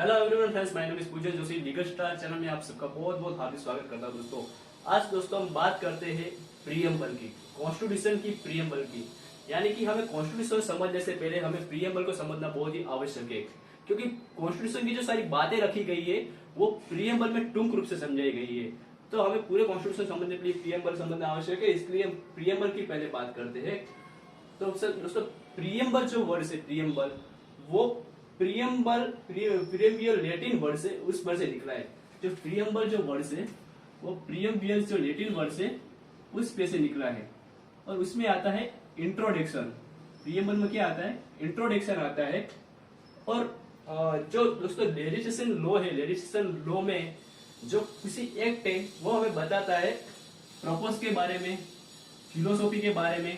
Hello everyone friends, my name is पूजन Joshi. Legal star channel में आप सबका बहुत बहुत हार्दिक स्वागत करता हूं। दोस्तों आज हम बात करते हैं प्रीएम्बल की, कॉन्स्टिट्यूशन की प्रीएम्बल की। यानी कि हमें कॉन्स्टिट्यूशन समझने से पहले हमें प्रीएम्बल को समझना बहुत ही आवश्यक है, क्योंकि कॉन्स्टिट्यूशन की जो सारी बातें रखी गई है वो प्रीएम्बल में टूंक रूप से समझाई गई है। तो हमें पूरे कॉन्स्टिट्यूशन समझने के लिए प्रीएम्बल समझना आवश्यक है, इसलिए हम प्रीएम्बल की पहले बात करते हैं। तो दोस्तों प्रीएम्बल जो वर्ड है प्रीएम्बल, वो प्रीएम्बियल लैटिन वर्ड से उस वर्ड से निकला है। जो प्रीएम्बल जो वर्ड है वो प्रीएम्बियल जो लैटिन वर्ड से उस पे से निकला है, और उसमें आता है इंट्रोडक्शन। प्रीएम्बल में क्या आता है? इंट्रोडक्शन आता है। और जो दोस्तों लेजिस्लेशन लॉ है, लेजिस्लेशन लॉ में जो किसी एक्ट है वो हमें बताता है प्रपोज के बारे में, फिलोसॉफी के बारे में,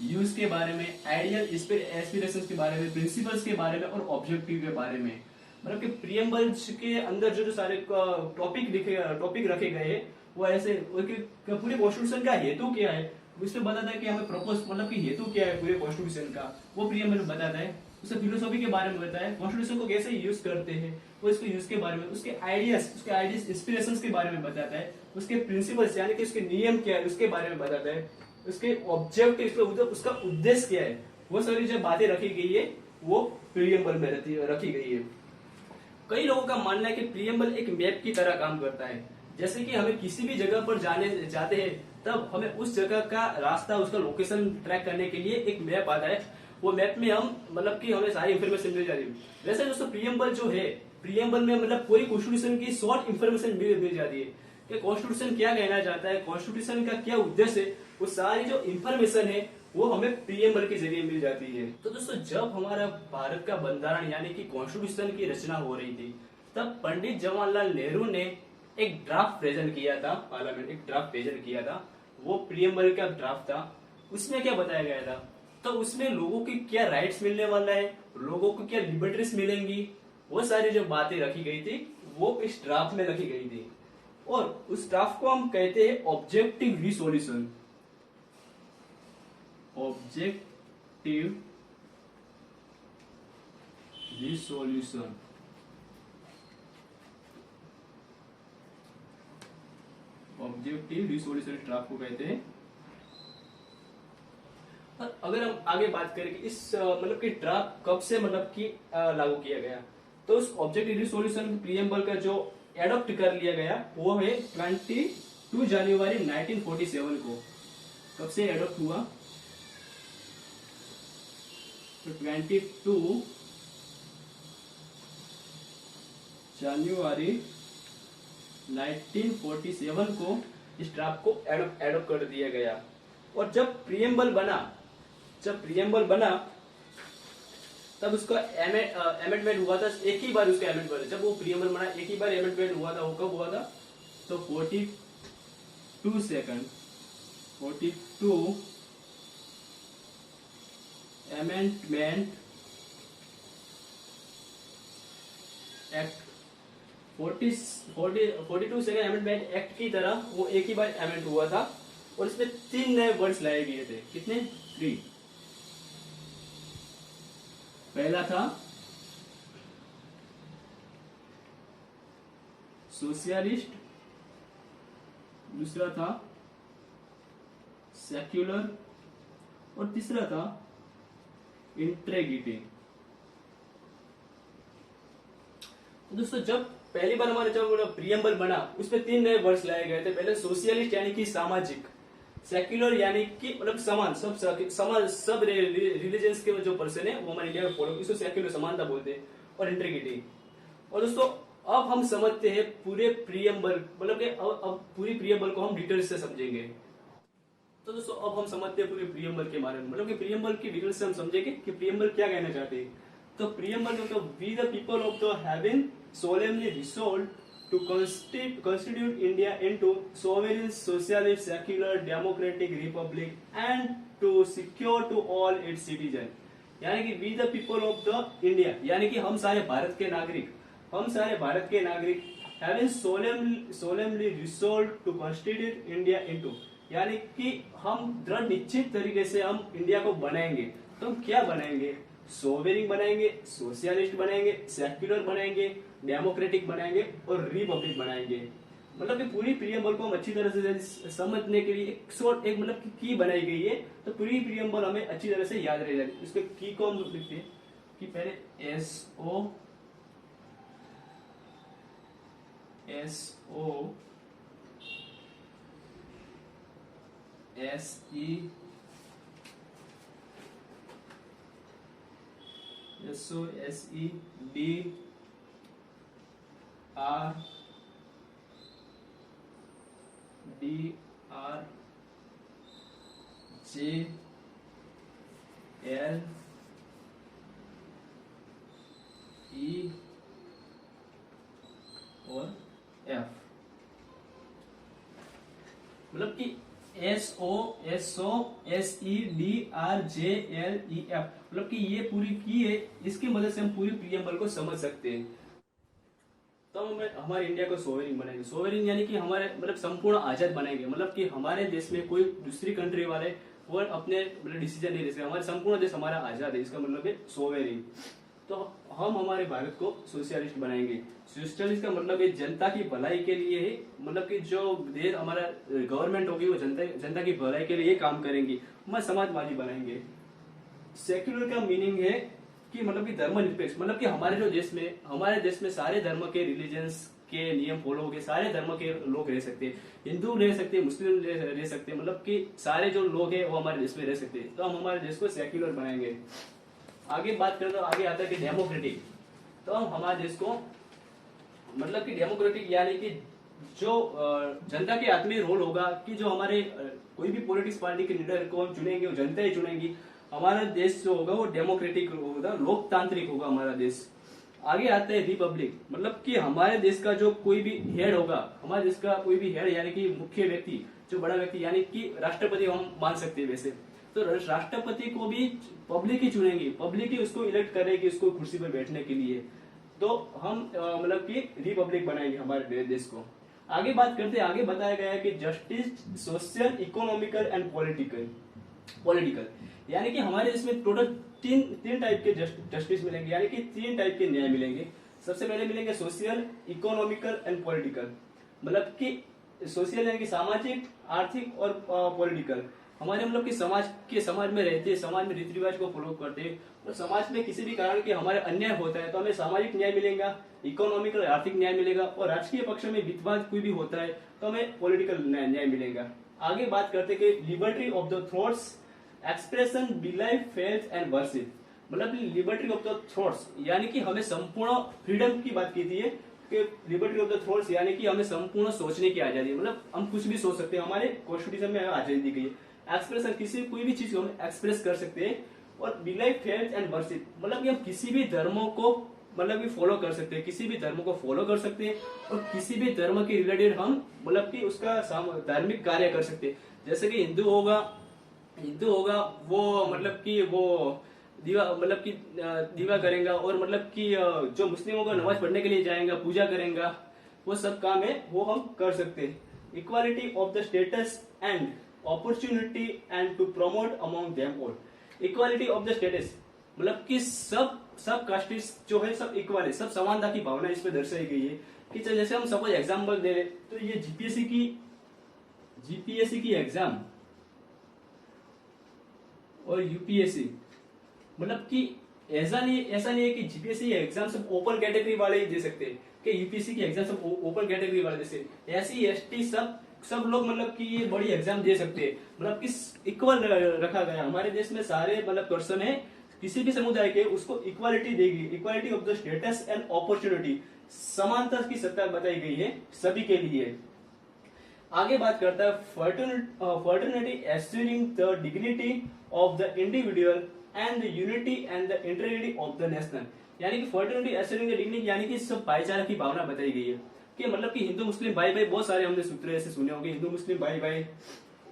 यूज के बारे में, आइडियल एस्पिरेशंस के बारे में, प्रिंसिपल्स के बारे में और ऑब्जेक्टिव के बारे में। मतलब कि प्रीएम्बल्स के अंदर जो सारे टॉपिक रखे गए हैं वो ऐसे पूरे कॉन्स्टिट्यूशन का हेतु क्या है उसमें बताता है कि हमें प्रपोज मतलब कि हेतु क्या है पूरे कॉन्स्टिट्यूशन का, वो प्रीएम्बल में बताता है। उससे फिलोसॉफी के बारे में बताया है, कॉन्स्टिट्यूशन को कैसे यूज करते हैं वो इसको यूज के बारे में, उसके आइडियाज इंस्पिरेशंस के बारे में बताता है, उसके प्रिंसिपल्स यानी कि उसके नियम क्या है उसके बारे में बताता है, उसके ऑब्जेक्टिव उसका उद्देश्य क्या है, वो सारी जो बातें रखी गई है वो प्रीएम्बल में रखी गई है। कई लोगों का मानना है कि प्रीएम्बल एक मैप की तरह काम करता है। जैसे कि हमें किसी भी जगह पर जाते हैं तब हमें उस जगह का रास्ता, उसका लोकेशन ट्रैक करने के लिए एक मैप आता है। वो मैप में हम मतलब कि हमें सारी इन्फॉर्मेशन मिल जाती है। वैसे दोस्तों प्रीएम्बल जो है, प्रीएम्बल में मतलब पूरी कॉन्स्टिट्यूशन की शॉर्ट इन्फॉर्मेशन मिल जाती है कि कॉन्स्टिट्यूशन क्या कहना चाहता है, कॉन्स्टिट्यूशन का क्या उद्देश्य है, वो सारी जो इन्फॉर्मेशन है वो हमें प्रीएम्बल के जरिए मिल जाती है। तो दोस्तों जब हमारा भारत का बंधारण यानी कि कॉन्स्टिट्यूशन की रचना हो रही थी तब पंडित जवाहरलाल नेहरू ने एक ड्राफ्ट प्रेजेंट किया था, पार्लियामेंट एक ड्राफ्ट प्रेजेंट किया था। वो प्रीएम्बल का ड्राफ्ट था। उसमें क्या बताया गया था? तो उसमें लोगों की क्या राइट्स मिलने वाला है, लोगों को क्या लिबर्टीज मिलेंगी, वो सारी जो बातें रखी गई थी वो इस ड्राफ्ट में रखी गई थी। और उस ड्राफ्ट को हम कहते हैं objective resolution. Objective resolution objective resolution draft को कहते हैं। अगर हम आगे बात करें कि इस मतलब कि ड्राफ्ट कब से मतलब कि लागू किया गया, तो उस ऑब्जेक्टिव रिसोल्यूशन प्रीएम्बल का जो एडॉप्ट कर लिया गया वो है 22 जनवरी 1947 को। कब से एडॉप्ट हुआ? तो 22 जनवरी 1947 को इस ड्राफ्ट को एडॉप्ट कर दिया गया। और जब प्रीएम्बल बना तब उसका अमेंडमेंट हुआ था। एक ही बार उसका अमेंडमेंट, जब वो प्रीएम्बल बना एक ही बार अमेंडमेंट हुआ था। वो कब हुआ था? तो 42 अमेंडमेंट एक्ट 42 अमेंडमेंट एक्ट की तरह वो एक ही बार अमेंड हुआ था। और इसमें 3 नए वर्ड्स लाए गए थे। कितने? 3। पहला था सोशलिस्ट, दूसरा था सेक्युलर और तीसरा था इंटेग्रिटी। दोस्तों जब पहली बार हमारे जब प्रीएम्बल बना उसमें 3 नए वर्ड्स लाए गए थे। पहले सोशलिस्ट यानी कि सामाजिक, सेक्युलर यानी कि मतलब समान, सब रिलीजन्स के जो पर्सन है वो हमारे इंडिया में फॉलो, इसको सेक्युलर समानता बोलते हैं, और इंटेग्रिटी। और दोस्तों अब हम समझते हैं पूरे प्रीएम्बल, मतलब कि अब पूरी प्रीएम्बल को हम डिटेल्स से समझेंगे। तो दोस्तों अब हम समझते हैं पूरे प्रीएम्बल के बारे में, मतलब कि प्रीएम्बल की डिटेल्स से हम समझेंगे कि प्रीएम्बल क्या कहना चाहते हैं। तो प्रीएम्बल में we the people of the having solemnly resolved to constitute India into sovereign, socialist, secular, democratic republic and to secure to all its citizens। यानी कि we the people of the India, यानी कि हम सारे भारत के नागरिक having solemnly resolved to constitute India into, यानी कि हम दृढ़ निश्चित तरीके से हम इंडिया को बनाएंगे। तो हम क्या बनाएंगे? सोवेरिंग बनाएंगे, सोशलिस्ट बनाएंगे, सेक्युलर बनाएंगे, डेमोक्रेटिक बनाएंगे और रिपब्लिक बनाएंगे। मतलब कि पूरी प्रियम्बल को हम अच्छी तरह से समझने के लिए एक शॉर्ट एक मतलब की बनाई गई है। तो पूरी प्रियम्बल हमें अच्छी तरह से याद रह जाती है। इसके की को हम लिखते हैं कि पहले SOSEDRJLE और F। मतलब कि SOSEDRJLEF मतलब कि ये पूरी की है, इसकी मदद से हम पूरी प्रियम्बल को समझ सकते हैं। तो हम हमारे इंडिया को सोवेरिन बनाएंगे। सोवेरिन यानी कि हमारे मतलब संपूर्ण आजाद बनाएंगे। मतलब कि हमारे देश में कोई दूसरी कंट्री वाले वो अपने मतलब डिसीजन नहीं ले सकते। हमारे संपूर्ण देश हमारा आजाद है, इसका मतलब है सोवेरिन। तो हम हमारे भारत को सोशलिस्ट बनाएंगे। सोशलिस्ट का मतलब है जनता की भलाई के लिए है। मतलब कि जो देश हमारा गवर्नमेंट होगी वो जनता की भलाई के लिए काम करेंगी। हम समाजवादी बनाएंगे। सेक्युलर का मीनिंग है कि मतलब कि धर्मनिरपेक्ष, मतलब कि हमारे देश में सारे धर्म के रिलीजन्स के नियम फॉलो होंगे। सारे धर्म के लोग रह सकते हैं, हिंदू रह सकते हैं, मुस्लिम रह सकते हैं। मतलब कि सारे जो लोग हैं वो हमारे देश में रह सकते हैं। तो हम हमारे देश को सेक्युलर बनाएंगे। आगे बात करें तो आगे आता है कि डेमोक्रेटिक। तो हम हमारे देश को मतलब कि डेमोक्रेटिक यानी कि जो जनता के हाथ में रोल होगा कि जो हमारे कोई भी पॉलिटिक्स पार्टी के लीडर को हम चुनेंगे, वो जनता ही चुनेंगी। हमारा देश जो होगा वो डेमोक्रेटिक होगा, लोकतांत्रिक होगा हमारा देश। आगे आता है रिपब्लिक। मतलब कि हमारे देश का जो कोई भी हेड होगा, हमारे देश का कोई भी हेड यानी कि मुख्य व्यक्ति, जो बड़ा व्यक्ति यानी कि राष्ट्रपति हम मान सकते हैं वैसे। तो राष्ट्रपति को भी पब्लिक ही चुनेगी, पब्लिक ही उसको इलेक्ट करेगी उसको कुर्सी पर बैठने के लिए। तो हम मतलब कि रिपब्लिक बनाएंगे हमारे देश को। आगे बात करते हैं, आगे बताया गया है कि justice, social, economical and political यानी कि हमारे देश में टोटल तीन टाइप के जस्टिस मिलेंगे, यानी कि 3 टाइप के न्याय मिलेंगे। सबसे पहले मिलेंगे सोशल, इकोनॉमिकल एंड पॉलिटिकल। मतलब कि सोशल यानी कि सामाजिक, आर्थिक और पॉलिटिकल हमारे मतलब कि समाज में रहते हैं, समाज में रीति रिवाज को फॉलो करते हैं। और समाज में किसी भी कारण के हमारे अन्याय होता है तो हमें सामाजिक न्याय मिलेगा, इकोनॉमिकल आर्थिक न्याय मिलेगा। और राजकीय पक्ष में विवाद कोई भी होता है तो हमें पॉलिटिकल न्याय मिलेगा। आगे बात करते हैं कि liberty of the thoughts, expression, belief, faith and worship. मतलब लिबर्टी ऑफ द थॉट्स यानी कि हमें संपूर्ण फ्रीडम की बात की थी कि लिबर्टी ऑफ द थॉट्स यानी कि हमें संपूर्ण सोचने की आजादी, मतलब हम कुछ भी सोच सकते हैं, हमारे कॉन्स्टिट्यूशन में आजादी दी गई है। एक्सप्रेशन किसी कोई भी चीज को हम एक्सप्रेस कर सकते हैं। और बिलीफ, फेथ एंड वर्शिप मतलब कि हम किसी भी धर्मों को मतलब कि फॉलो कर सकते हैं, किसी भी धर्म को फॉलो कर सकते हैं। और किसी भी धर्म के रिलेटेड हम मतलब कि उसका धार्मिक कार्य कर सकते हैं। जैसे कि हिंदू होगा वो मतलब कि वो दीवा करेगा। और मतलब कि जो मुस्लिम होगा नमाज पढ़ने के लिए जाएगा, पूजा करेगा। वो सब काम है वो हम कर सकते हैं। Equality of the status and opportunity and to promote among them all. Equality of the status मतलब कि सब कास्टिस्ट जो है सब इक्वल है, सब समानता की भावना इसमें दर्शाई गई है। कि जैसे हम सपोज एग्जांपल दे रहे तो ये जीपीएससी की एग्जाम और यूपीएससी मतलब कि ऐसा नहीं है कि जीपीएससी एग्जाम सब ओपन कैटेगरी वाले ही दे सकते हैं, कि यूपीएससी की एग्जाम सब ओपन कैटेगरी वाले दे सकते हैं। एससी एसटी सब लोग मतलब कि ये बड़ी एग्जाम दे सकते हैं। मतलब कि इक्वल रखा गया हमारे देश में। सारे मतलब पर्सन है किसी भी समुदाय के उसको इक्वालिटी देगी। Equality of the status and opportunity, समानता की सत्ता बताई गई है सभी के लिए। आगे बात करता है fraternity assuring the dignity of the individual and the unity and the integrity of the national. यानी कि फर्टर्निटी एश्योरिंग द डिग्निटी यानी कि सब भाईचारा की भावना बताई गई है। कि मतलब कि हिंदू मुस्लिम भाई भाई बहुत सारे हमने सूत्र ऐसे सुने होंगे, हिंदू मुस्लिम भाई भाई।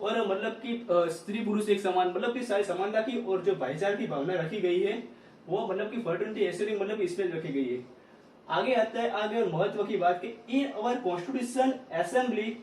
और मतलब कि स्त्री पुरुष एक समान, मतलब कि सारी समानता की और जो भाईचारा की भावना रखी गई है वो मतलब कि फर्टर्निटी एश्योरिंग मतलब इस पे रखी गई है। आगे आता है आगे और महत्व की बात की in our constitution assembly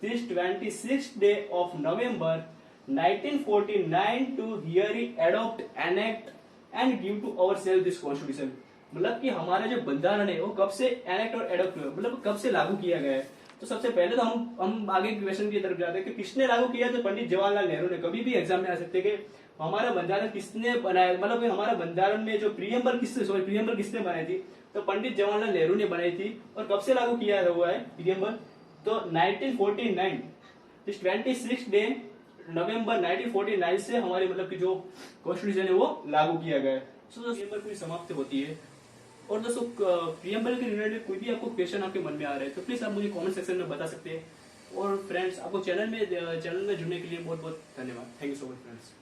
this 26th day of November 1949 to hear it adopt, enact and give to our self this constitution. मतलब कि हमारा जो बंधारण है वो कब से एनेक्ट और एडॉप्ट हुआ, मतलब कब से लागू किया गया है। तो सबसे पहले तो हम आगे क्वेश्चन की तरफ जाते हैं कि किसने लागू किया। तो पंडित जवाहरलाल नेहरू ने। कभी भी एग्जाम में आ सकते हैं कि हमारा बंधारण किसने बनाया, मतलब कि हमारा बंधारण में जो प्रियम्बल किसने बनाई थी। तो पंडित जवाहरलाल नेहरू ने बनाई थी। और कब से लागू किया हुआ है प्रियम्बल, तो 1949 26 डे नवंबर 1949 से हमारे मतलब कि जो कॉन्स्टिट्यूशन है वो लागू किया गया है। तो प्रियम्बल पूरी समाप्त होती है। और दोस्तों प्रियम्बल के रिलेटेड कोई भी आपको क्वेश्चन आपके मन में आ रहा है तो प्लीज आप मुझे कमेंट सेक्शन में बता सकते हैं। और फ्रेंड्स आपको चैनल में जुड़ने के लिए बहुत बहुत धन्यवाद। Thank you so much friends.